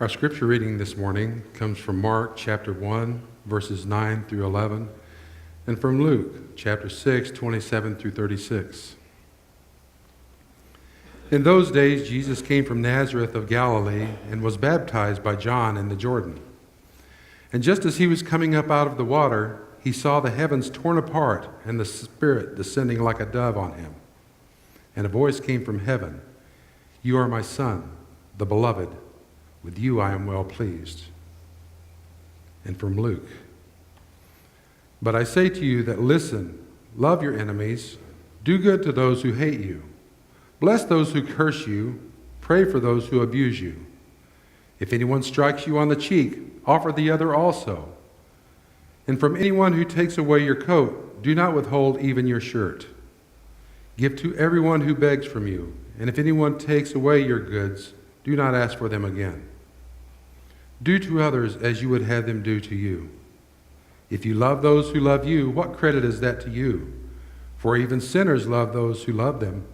Our scripture reading this morning comes from Mark chapter 1, verses 9 through 11, and from Luke chapter 6, 27 through 36. In those days, Jesus came from Nazareth of Galilee and was baptized by John in the Jordan. And just as he was coming up out of the water, he saw the heavens torn apart and the Spirit descending like a dove on him. And a voice came from heaven, "You are my Son, the Beloved. With you I am well pleased." And from Luke, "But I say to you that listen, love your enemies, do good to those who hate you, bless those who curse you, pray for those who abuse you. If anyone strikes you on the cheek, offer the other also. And from anyone who takes away your coat, do not withhold even your shirt. Give to everyone who begs from you, and if anyone takes away your goods, do not ask for them again. Do to others as you would have them do to you. If you love those who love you, what credit is that to you? For even sinners love those who love them.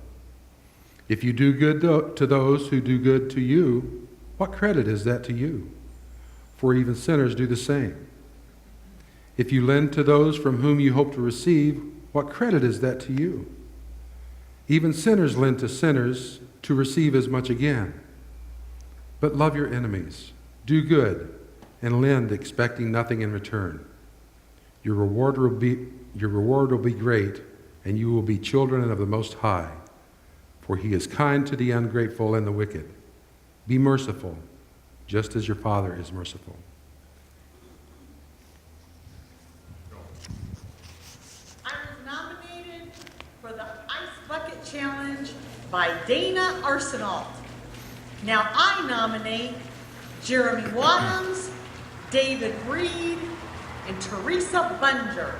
If you do good to those who do good to you, what credit is that to you? For even sinners do the same. If you lend to those from whom you hope to receive, what credit is that to you? Even sinners lend to sinners to receive as much again. But love your enemies, do good, and lend, expecting nothing in return. Your reward will be great, and you will be children of the Most High, for he is kind to the ungrateful and the wicked. Be merciful, just as your Father is merciful." I was nominated for the Ice Bucket Challenge by Dana Arsenault. Now I nominate Jeremy Wadhams, David Reed, and Teresa Bunger.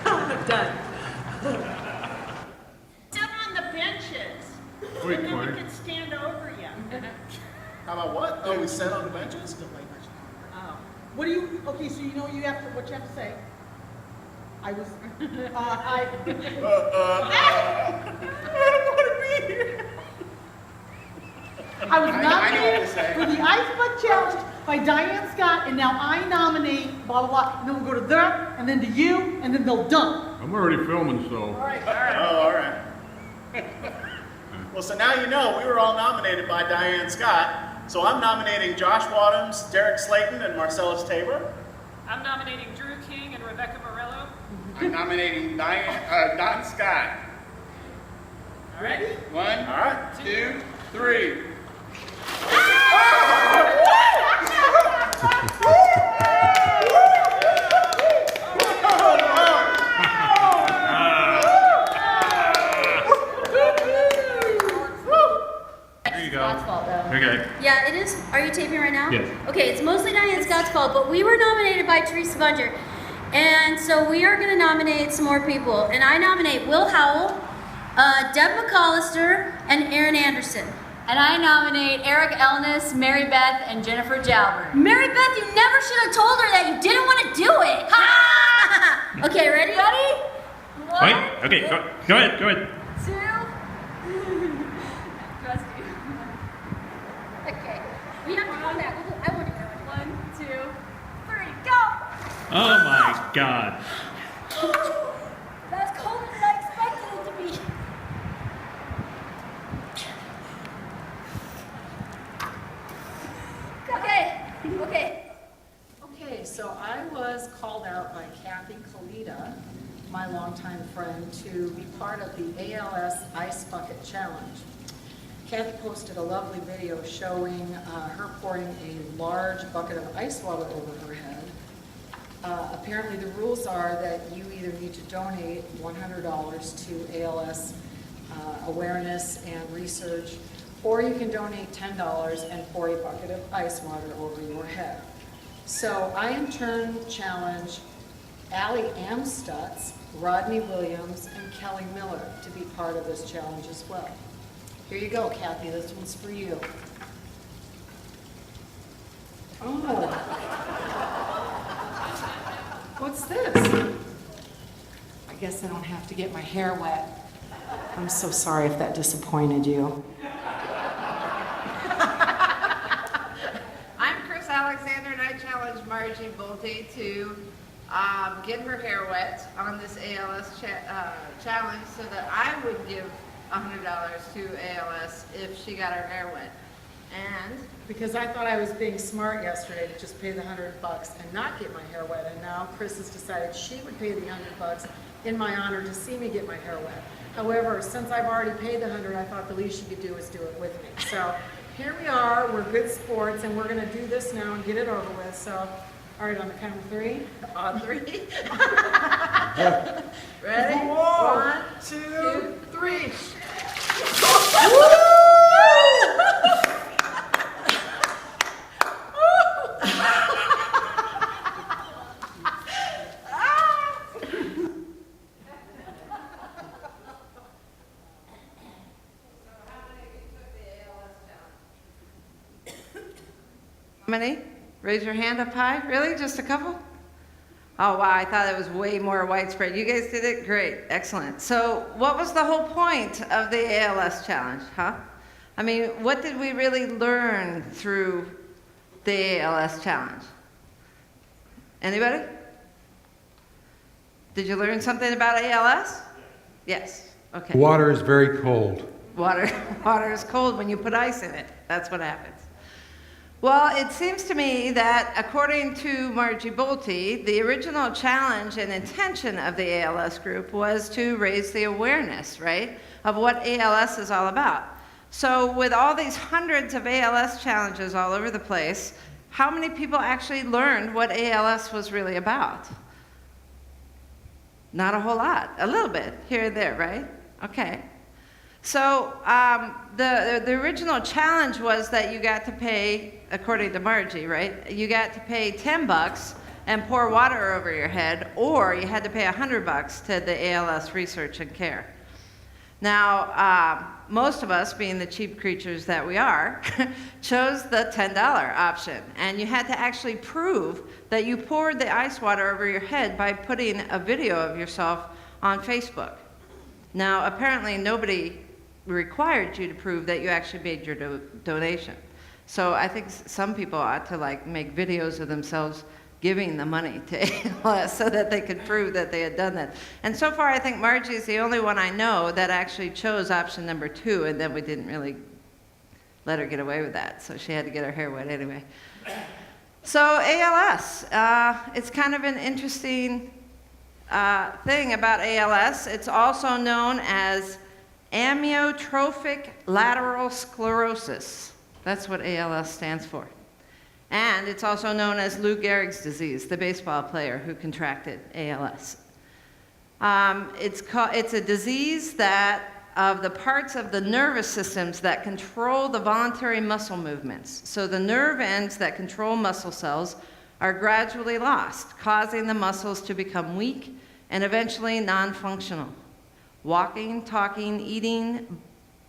I'm done. Sit on the benches. Wait, and then Corey. we can stand over you. How about what? Oh, we sat on the benches? Oh. What do you, okay, so you know what you have to say. I was, I don't want to be here. I was I know what nominated to say. for the Ice Bucket Challenge by Diane Scott, and now I nominate blah, blah, blah. And then we'll go to there, and then to you, and then they'll dunk. I'm already filming, so. Oh, all right. Well, so now you know we were all nominated by Diane Scott. So I'm nominating Josh Wadhams, Derek Slayton, and Marcellus Tabor. I'm nominating Drew King and Rebecca Morello. I'm nominating Don Scott. Ready? One, All right. 2, 3. There you go. Scott's fault, though. Okay. Yeah, it is. Are you taping right now? Yes. Okay, it's mostly Diane Scott's fault, but we were nominated by Teresa Bunger. And so we are going to nominate some more people. And I nominate Will Howell, Deb McCollister, and Aaron Anderson. And I nominate Eric Elnis, Mary Beth, and Jennifer Jalbert. Mary Beth, you never should have told her that you didn't want to do it. Ha! Okay, ready? Ready? Wait, okay, go ahead. 2. Trusty. Okay. We have to come back. I want to go. 1, 2, 3, go! Oh my God. That's colder than I expected it to be. Okay. Okay, so I was called out by Kathy Kalita, my longtime friend, to be part of the ALS Ice Bucket Challenge. Kathy posted a lovely video showing her pouring a large bucket of ice water over her head. Apparently the rules are that you either need to donate $100 to ALS awareness and research, or you can donate $10 and pour a bucket of ice water over your head. So I in turn challenge Allie Amstutz, Rodney Williams, and Kelly Miller to be part of this challenge as well. Here you go, Kathy, this one's for you. Oh. What's this? I guess I don't have to get my hair wet. I'm so sorry if that disappointed you. I'm Chris Alexander, and I challenged Margie Bolte to get her hair wet on this ALS challenge so that I would give $100 to ALS if she got her hair wet. And Because I thought I was being smart yesterday to just pay the $100 and not get my hair wet, and now Chris has decided she would pay the $100 in my honor to see me get my hair wet. However, since I've already paid the $100, I thought the least you could do is do it with me. So here we are, we're good sports, and we're gonna do this now and get it over with. So, all right, on the count of 3. on 3. Ready? Whoa. 1, 2, 3. How many? Raise your hand up high. Really? Just a couple? Oh, wow. I thought it was way more widespread. You guys did it? Great. Excellent. So what was the whole point of the ALS challenge, huh? I mean, what did we really learn through the ALS challenge? Anybody? Did you learn something about ALS? Yes. Okay. Water is very cold. Water is cold when you put ice in it. That's what happens. Well, it seems to me that according to Margie Bolte, the original challenge and intention of the ALS group was to raise the awareness, right, of what ALS is all about. So with all these hundreds of ALS challenges all over the place, how many people actually learned what ALS was really about? Not a whole lot. A little bit here and there, right? Okay. So the original challenge was that you got to pay, according to Margie, right? You got to pay $10 and pour water over your head, or you had to pay $100 to the ALS Research and Care. Now, most of us, being the cheap creatures that we are, chose the $10 option. And you had to actually prove that you poured the ice water over your head by putting a video of yourself on Facebook. Now, apparently nobody required you to prove that you actually made your donation. So I think some people ought to make videos of themselves giving the money to ALS so that they could prove that they had done that. And so far, I think Margie is the only one I know that actually chose option number 2, and then we didn't really let her get away with that. So she had to get her hair wet anyway. So ALS, it's kind of an interesting thing about ALS. It's also known as amyotrophic lateral sclerosis. That's what ALS stands for. And it's also known as Lou Gehrig's disease, the baseball player who contracted ALS. It's a disease that of the parts of the nervous systems that control the voluntary muscle movements. So the nerve ends that control muscle cells are gradually lost, causing the muscles to become weak and eventually non-functional. Walking, talking, eating,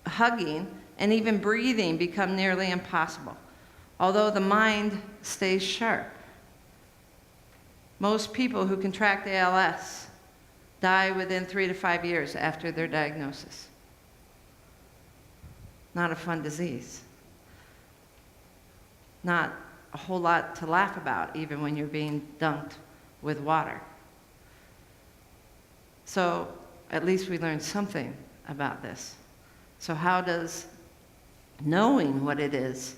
hugging, and even breathing become nearly impossible, although the mind stays sharp. Most people who contract ALS die within 3 to 5 years after their diagnosis. Not a fun disease. Not a whole lot to laugh about, even when you're being dunked with water. So at least we learned something about this. So how does knowing what it is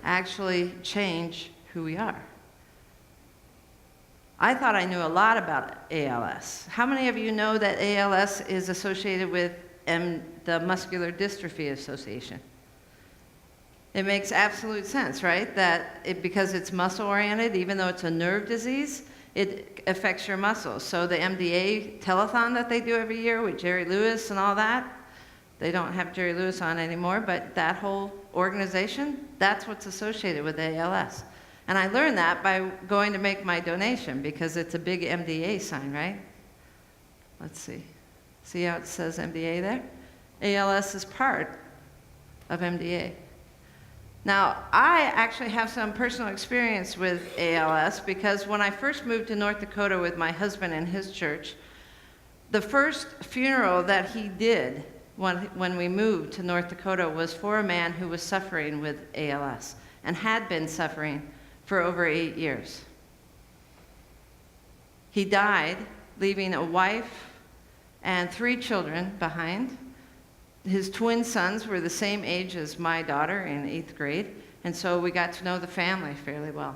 actually change who we are? I thought I knew a lot about ALS. How many of you know that ALS is associated with the Muscular Dystrophy Association? It makes absolute sense, right? That because it's muscle-oriented, even though it's a nerve disease, it affects your muscles. So the MDA telethon that they do every year with Jerry Lewis and all that, they don't have Jerry Lewis on anymore, but that whole organization, that's what's associated with ALS. And I learned that by going to make my donation, because it's a big MDA sign, right? Let's see. See how it says MDA there? ALS is part of MDA. Now, I actually have some personal experience with ALS because when I first moved to North Dakota with my husband and his church, the first funeral that he did when we moved to North Dakota was for a man who was suffering with ALS and had been suffering for over 8 years. He died, leaving a wife and 3 children behind. His twin sons were the same age as my daughter in 8th grade, and so we got to know the family fairly well.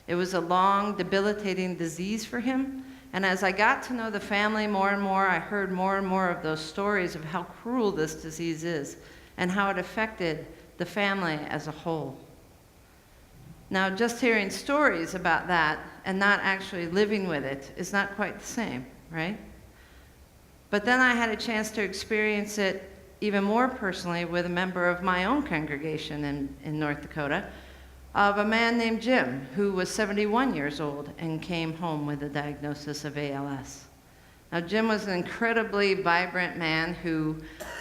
It was a long, debilitating disease for him, and as I got to know the family more and more, I heard more and more of those stories of how cruel this disease is and how it affected the family as a whole. Now, just hearing stories about that and not actually living with it is not quite the same, right? But then I had a chance to experience it even more personally with a member of my own congregation in North Dakota, of a man named Jim, who was 71 years old and came home with a diagnosis of ALS. Now, Jim was an incredibly vibrant man who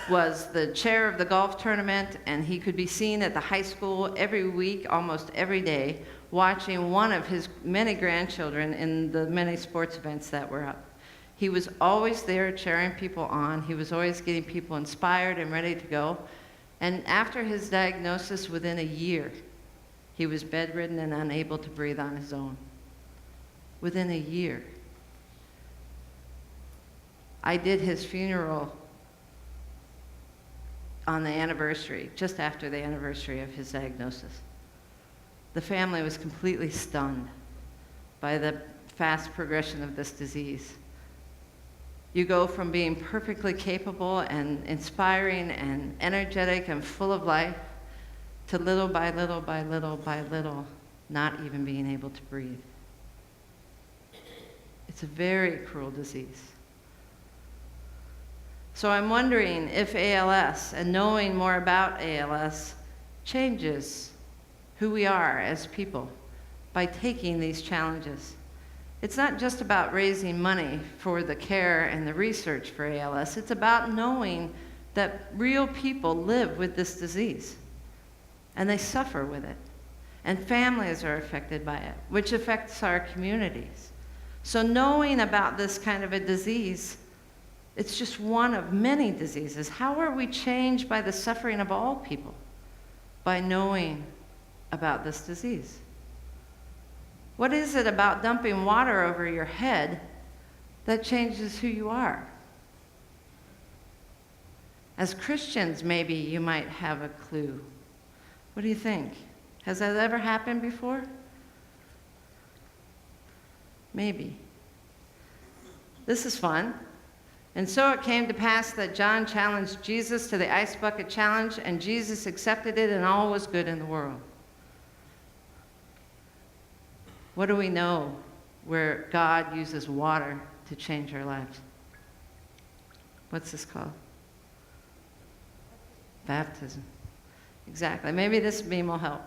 was the chair of the golf tournament, and he could be seen at the high school every week, almost every day, watching one of his many grandchildren in the many sports events that were up. He was always there cheering people on. He was always getting people inspired and ready to go. And after his diagnosis, within a year, he was bedridden and unable to breathe on his own. Within a year. I did his funeral on the anniversary, just after the anniversary of his diagnosis. The family was completely stunned by the fast progression of this disease. You go from being perfectly capable and inspiring and energetic and full of life to little by little by little by little, not even being able to breathe. It's a very cruel disease. So I'm wondering if ALS and knowing more about ALS changes who we are as people by taking these challenges. It's not just about raising money for the care and the research for ALS. It's about knowing that real people live with this disease and they suffer with it. And families are affected by it, which affects our communities. So knowing about this kind of a disease, it's just one of many diseases. How are we changed by the suffering of all people? By knowing about this disease. What is it about dumping water over your head that changes who you are? As Christians, maybe you might have a clue. What do you think? Has that ever happened before? Maybe. This is fun. And so it came to pass that John challenged Jesus to the ice bucket challenge, and Jesus accepted it, and all was good in the world. What do we know where God uses water to change our lives? What's this called? Baptism. Exactly. Maybe this meme will help.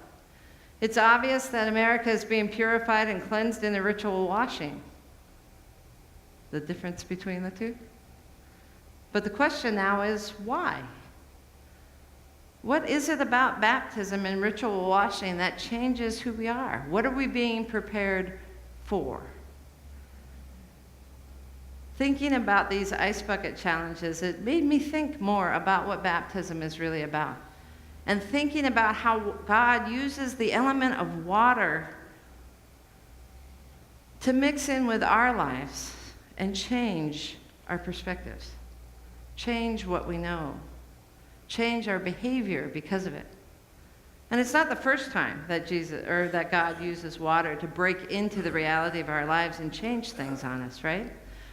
It's obvious that America is being purified and cleansed in the ritual washing. The difference between the two? But the question now is, why? What is it about baptism and ritual washing that changes who we are? What are we being prepared for? Thinking about these ice bucket challenges, it made me think more about what baptism is really about. And thinking about how God uses the element of water to mix in with our lives and change our perspectives, change what we know, change our behavior because of it. And it's not the first time that that God uses water to break into the reality of our lives and change things on us, right?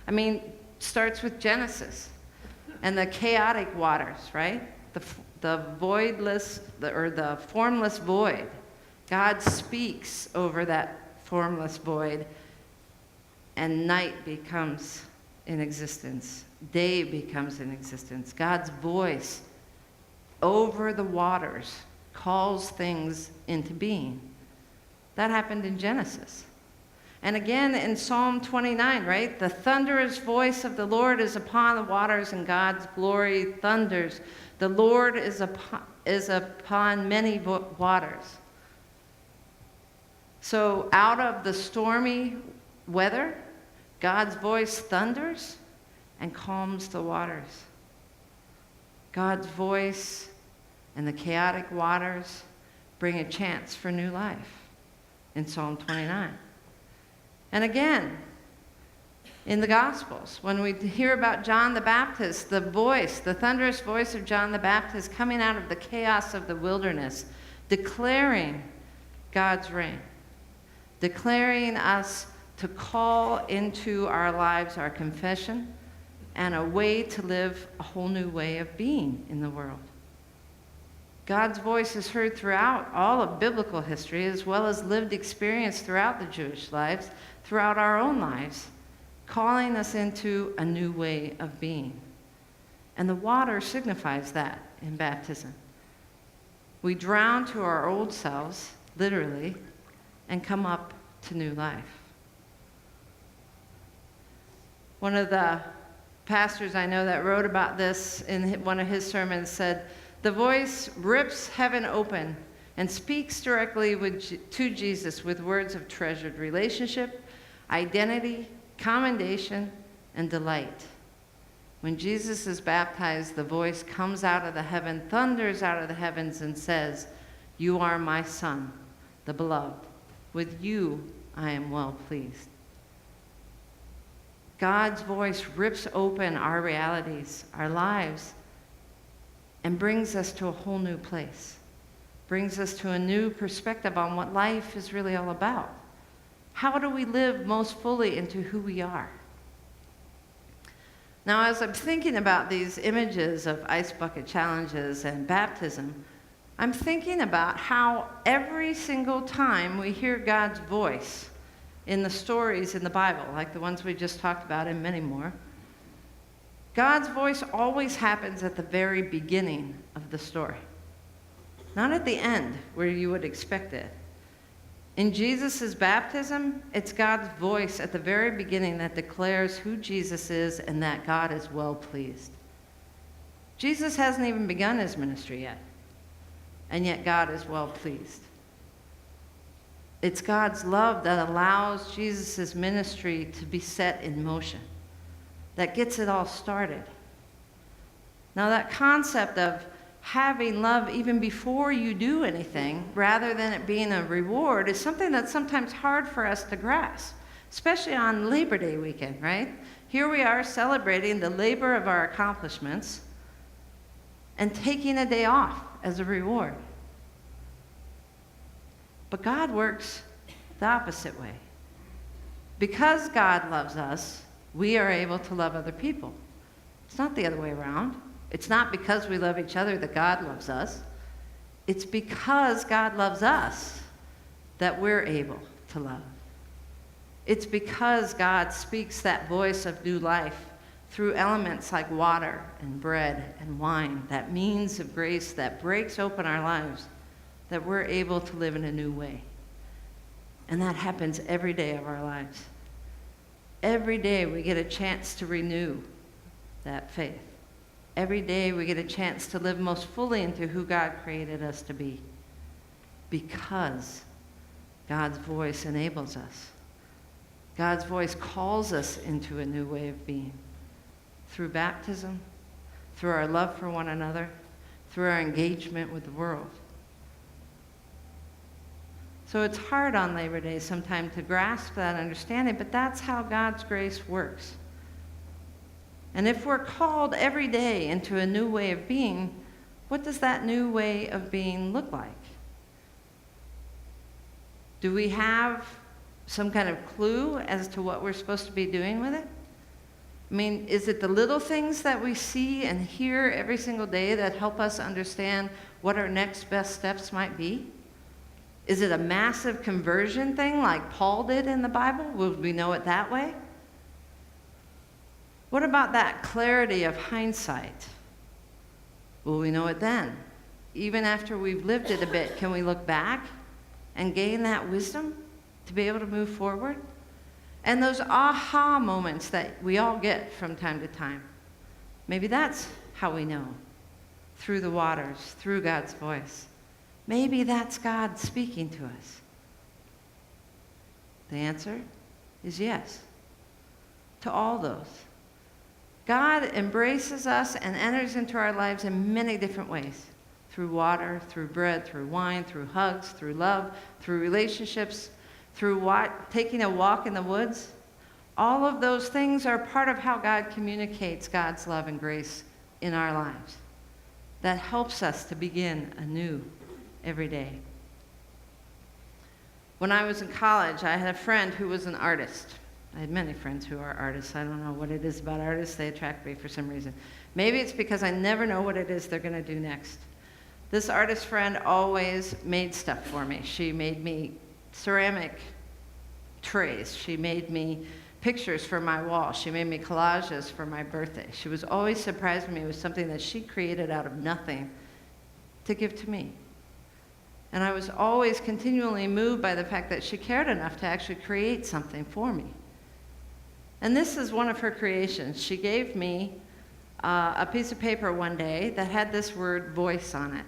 I mean, it starts with Genesis and the chaotic waters, right? The voidless, or the formless void. God speaks over that formless void, and night becomes in existence. Day becomes in existence. God's voice over the waters calls things into being. That happened in Genesis. And again in Psalm 29, right? The thunderous voice of the Lord is upon the waters, and God's glory thunders. The Lord is upon many waters. So out of the stormy weather, God's voice thunders and calms the waters. God's voice and the chaotic waters bring a chance for new life in Psalm 29. And again, in the Gospels, when we hear about John the Baptist, the thunderous voice of John the Baptist coming out of the chaos of the wilderness, declaring God's reign, declaring us to call into our lives our confession and a way to live a whole new way of being in the world. God's voice is heard throughout all of biblical history, as well as lived experience throughout the Jewish lives, throughout our own lives, calling us into a new way of being. And the water signifies that in baptism. We drown to our old selves, literally, and come up to new life. One of the pastors I know that wrote about this in one of his sermons said, "The voice rips heaven open and speaks directly to Jesus with words of treasured relationship, identity, commendation, and delight. When Jesus is baptized, the voice comes out of the heaven, thunders out of the heavens, and says, 'You are my Son, the beloved. With you I am well pleased.'" God's voice rips open our realities, our lives, and brings us to a whole new place, brings us to a new perspective on what life is really all about. How do we live most fully into who we are? Now, as I'm thinking about these images of ice bucket challenges and baptism, I'm thinking about how every single time we hear God's voice in the stories in the Bible, like the ones we just talked about and many more, God's voice always happens at the very beginning of the story, not at the end where you would expect it. In Jesus' baptism, it's God's voice at the very beginning that declares who Jesus is and that God is well pleased. Jesus hasn't even begun his ministry yet, and yet God is well pleased. It's God's love that allows Jesus' ministry to be set in motion, that gets it all started. Now, that concept of having love even before you do anything, rather than it being a reward, is something that's sometimes hard for us to grasp, especially on Labor Day weekend, right? Here we are celebrating the labor of our accomplishments and taking a day off as a reward. But God works the opposite way. Because God loves us, we are able to love other people. It's not the other way around. It's not because we love each other that God loves us. It's because God loves us that we're able to love. It's because God speaks that voice of new life through elements like water and bread and wine, that means of grace that breaks open our lives, that we're able to live in a new way. And that happens every day of our lives. Every day we get a chance to renew that faith. Every day we get a chance to live most fully into who God created us to be, because God's voice enables us. God's voice calls us into a new way of being through baptism, through our love for one another, through our engagement with the world. So it's hard on Labor Day sometimes to grasp that understanding, but that's how God's grace works. And if we're called every day into a new way of being, what does that new way of being look like? Do we have some kind of clue as to what we're supposed to be doing with it? I mean, is it the little things that we see and hear every single day that help us understand what our next best steps might be? Is it a massive conversion thing like Paul did in the Bible? Will we know it that way? What about that clarity of hindsight? Will we know it then? Even after we've lived it a bit, can we look back and gain that wisdom to be able to move forward? And those aha moments that we all get from time to time. Maybe that's how we know. Through the waters, through God's voice. Maybe that's God speaking to us. The answer is yes. To all those. God embraces us and enters into our lives in many different ways. Through water, through bread, through wine, through hugs, through love, through relationships, through taking a walk in the woods. All of those things are part of how God communicates God's love and grace in our lives. That helps us to begin anew every day. When I was in college, I had a friend who was an artist. I had many friends who are artists. I don't know what it is about artists. They attract me for some reason. Maybe it's because I never know what it is they're going to do next. This artist friend always made stuff for me. She made me ceramic trays. She made me pictures for my wall. She made me collages for my birthday. She was always surprising me with something that she created out of nothing to give to me. And I was always continually moved by the fact that she cared enough to actually create something for me. And this is one of her creations. She gave me a piece of paper one day that had this word voice on it.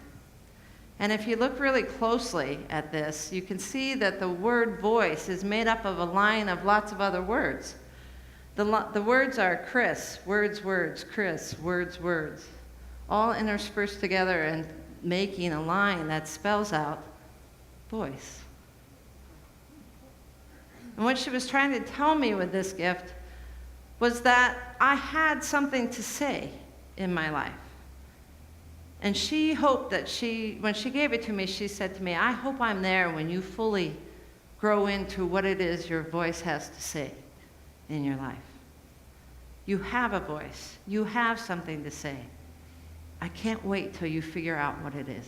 And if you look really closely at this, you can see that the word voice is made up of a line of lots of other words. The words are Chris, words, words, Chris, words, words, all interspersed together and making a line that spells out voice. And what she was trying to tell me with this gift was that I had something to say in my life. And she hoped that when she gave it to me, she said to me, I hope I'm there when you fully grow into what it is your voice has to say in your life. You have a voice. You have something to say. I can't wait till you figure out what it is.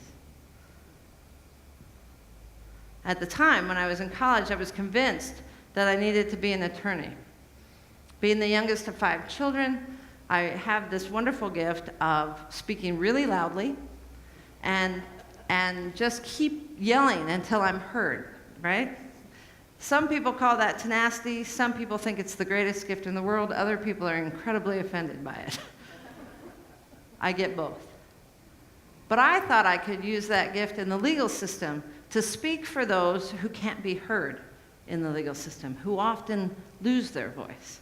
At the time, when I was in college, I was convinced that I needed to be an attorney. Being the youngest of 5 children, I have this wonderful gift of speaking really loudly and just keep yelling until I'm heard, right? Some people call that tenacity. Some people think it's the greatest gift in the world. Other people are incredibly offended by it. I get both. But I thought I could use that gift in the legal system to speak for those who can't be heard in the legal system, who often lose their voice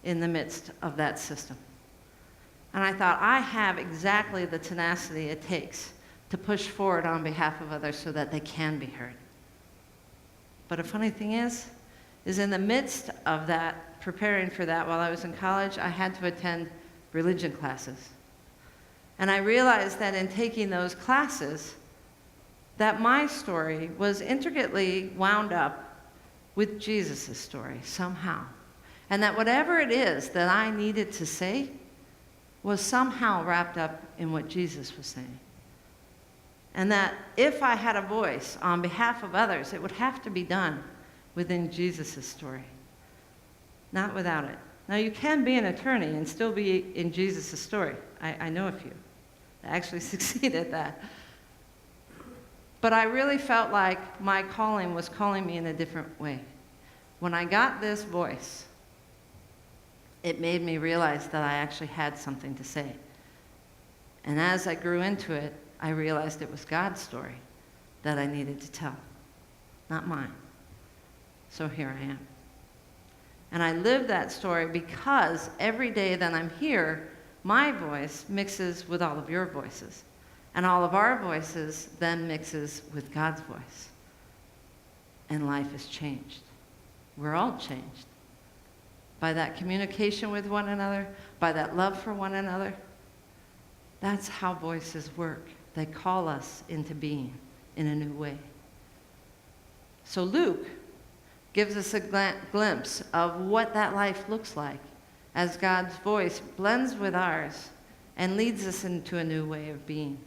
in the midst of that system. And I thought, I have exactly the tenacity it takes to push forward on behalf of others so that they can be heard. But a funny thing is in the midst of that, preparing for that while I was in college, I had to attend religion classes. And I realized that in taking those classes, that my story was intricately wound up with Jesus' story somehow. And that whatever it is that I needed to say was somehow wrapped up in what Jesus was saying. And that if I had a voice on behalf of others, it would have to be done within Jesus' story, not without it. Now, you can be an attorney and still be in Jesus' story. I know a few that actually succeed at that. But I really felt like my calling was calling me in a different way. When I got this voice, it made me realize that I actually had something to say. And as I grew into it, I realized it was God's story that I needed to tell, not mine. So here I am. And I live that story because every day that I'm here, my voice mixes with all of your voices. And all of our voices then mixes with God's voice. And life is changed. We're all changed by that communication with one another, by that love for one another. That's how voices work. They call us into being in a new way. So Luke gives us a glimpse of what that life looks like as God's voice blends with ours and leads us into a new way of being.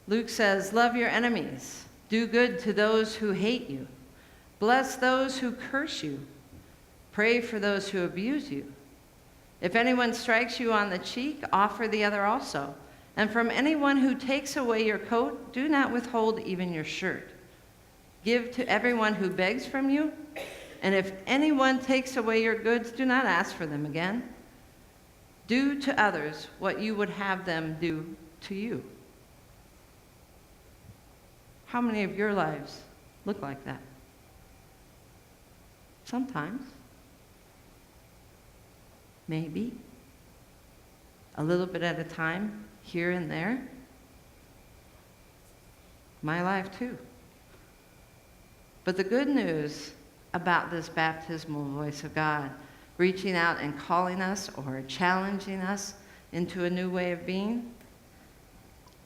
Luke says, love your enemies, do good to those who hate you, bless those who curse you, pray for those who abuse you. If anyone strikes you on the cheek, offer the other also. And from anyone who takes away your coat, do not withhold even your shirt. Give to everyone who begs from you, And if anyone takes away your goods, do not ask for them again. Do to others what you would have them do to you. How many of your lives look like that? Sometimes. Maybe. A little bit at a time, here and there. My life too. But the good news about this baptismal voice of God reaching out and calling us or challenging us into a new way of being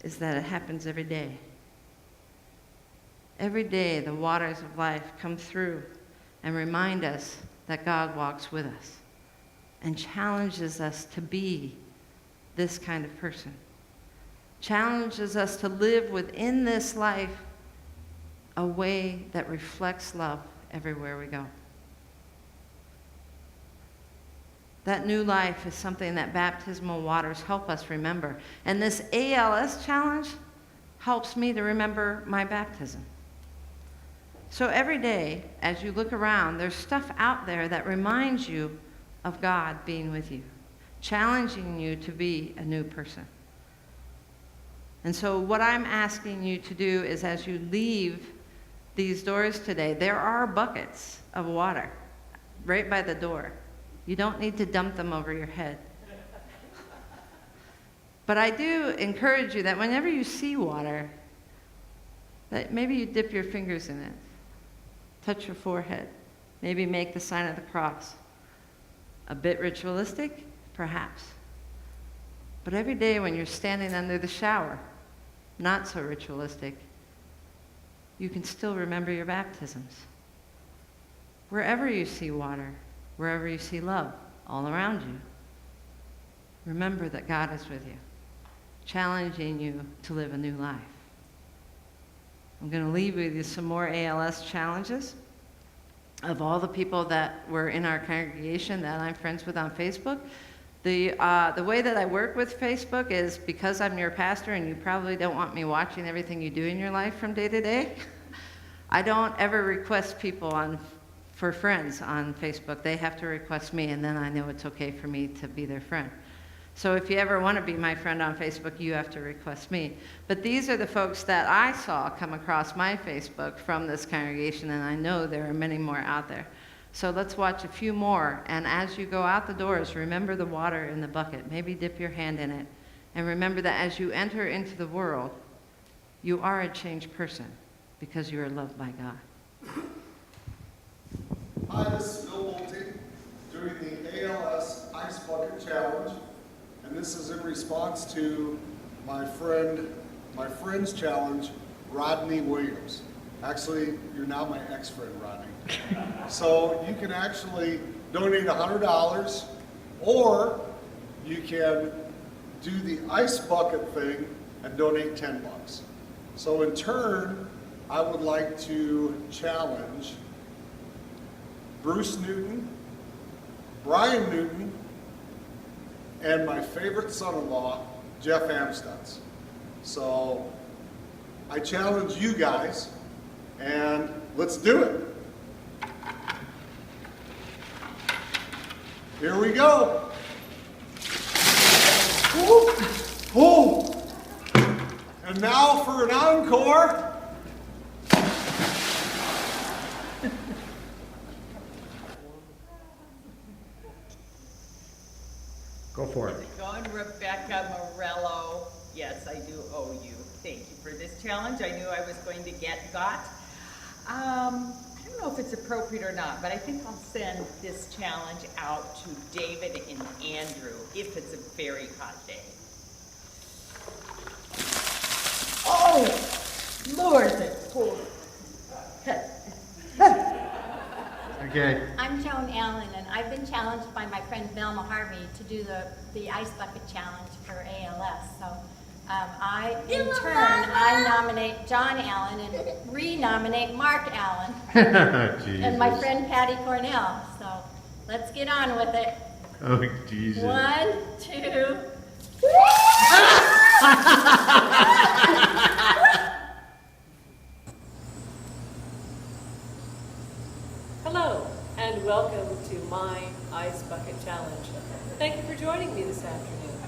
is that it happens every day. Every day the waters of life come through and remind us that God walks with us and challenges us to be this kind of person. Challenges us to live within this life a way that reflects love everywhere we go. That new life is something that baptismal waters help us remember. And this ALS challenge helps me to remember my baptism. So every day, as you look around, there's stuff out there that reminds you of God being with you, challenging you to be a new person. And so what I'm asking you to do is, as you leave these doors today, there are buckets of water right by the door. You don't need to dump them over your head. But I do encourage you that whenever you see water, that maybe you dip your fingers in it, touch your forehead, maybe make the sign of the cross. A bit ritualistic, perhaps. But every day when you're standing under the shower, not so ritualistic, you can still remember your baptisms. Wherever you see water, wherever you see love, all around you, remember that God is with you, challenging you to live a new life. I'm going to leave with you some more ALS challenges. Of all the people that were in our congregation that I'm friends with on Facebook, the way that I work with Facebook is, because I'm your pastor and you probably don't want me watching everything you do in your life from day to day, I don't ever request people for friends on Facebook. They have to request me, and then I know it's okay for me to be their friend. So if you ever want to be my friend on Facebook, you have to request me. But these are the folks that I saw come across my Facebook from this congregation, and I know there are many more out there. So let's watch a few more, and as you go out the doors, remember the water in the bucket. Maybe dip your hand in it, and remember that as you enter into the world, you are a changed person because you are loved by God. Hi, this is Bill Bolte during the ALS Ice Bucket Challenge, and this is in response to my friend's challenge, Rodney Williams. Actually, you're now my ex-friend, Rodney. So you can actually donate $100, or you can do the ice bucket thing and donate $10. So in turn, I would like to challenge Bruce Newton, Brian Newton, and my favorite son-in-law, Jeff Amstutz. So I challenge you guys, and let's do it. Here we go. Ooh. Ooh. And now for an encore. Go for it. Going Rebecca Morello. Yes, I do owe you. Thank you for this challenge. I knew I was going to got. I don't know if it's appropriate or not, but I think I'll send this challenge out to David and Andrew if it's a very hot day. Oh, Lord, that's cold. Okay. I'm Joan Allen, and I've been challenged by my friend Velma Harvey to do the Ice Bucket Challenge for ALS. So I nominate John Allen and re-nominate Mark Allen and my friend Patty Cornell. So let's get on with it. Oh, Jesus. 1, 2. Hello, welcome to my Ice Bucket Challenge. Thank you for joining me this afternoon.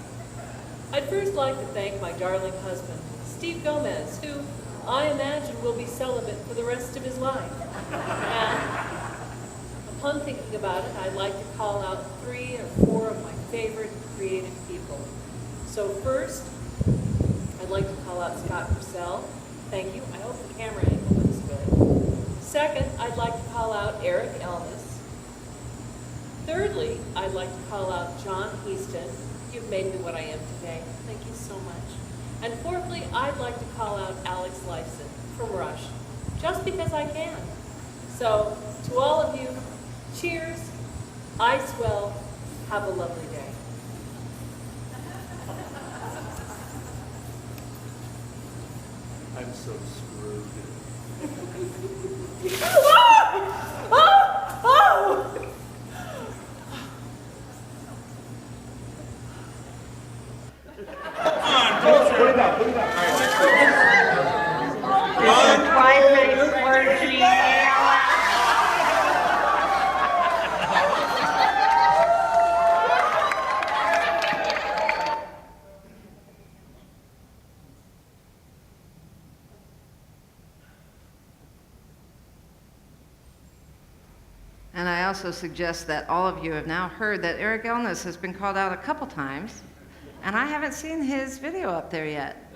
I'd first like to thank my darling husband, Steve Gomez, who I imagine will be celibate for the rest of his life. And upon thinking about it, I'd like to call out 3 or 4 of my favorite creative people. So first, I'd like to call out Scott Purcell. Thank you. I hope the camera angle looks good. Second, I'd like to call out Eric Elnis. Thirdly, I'd like to call out John Heaston. You've made me what I am today. Thank you so much. And fourthly, I'd like to call out Alex Lifeson from Rush, just because I can. So, to all of you, cheers, ice well, have a lovely day. I'm so screwed. Put it down, put it down. And I also suggest that all of you have now heard that Eric Elnis has been called out a couple times, and I haven't seen his video up there yet.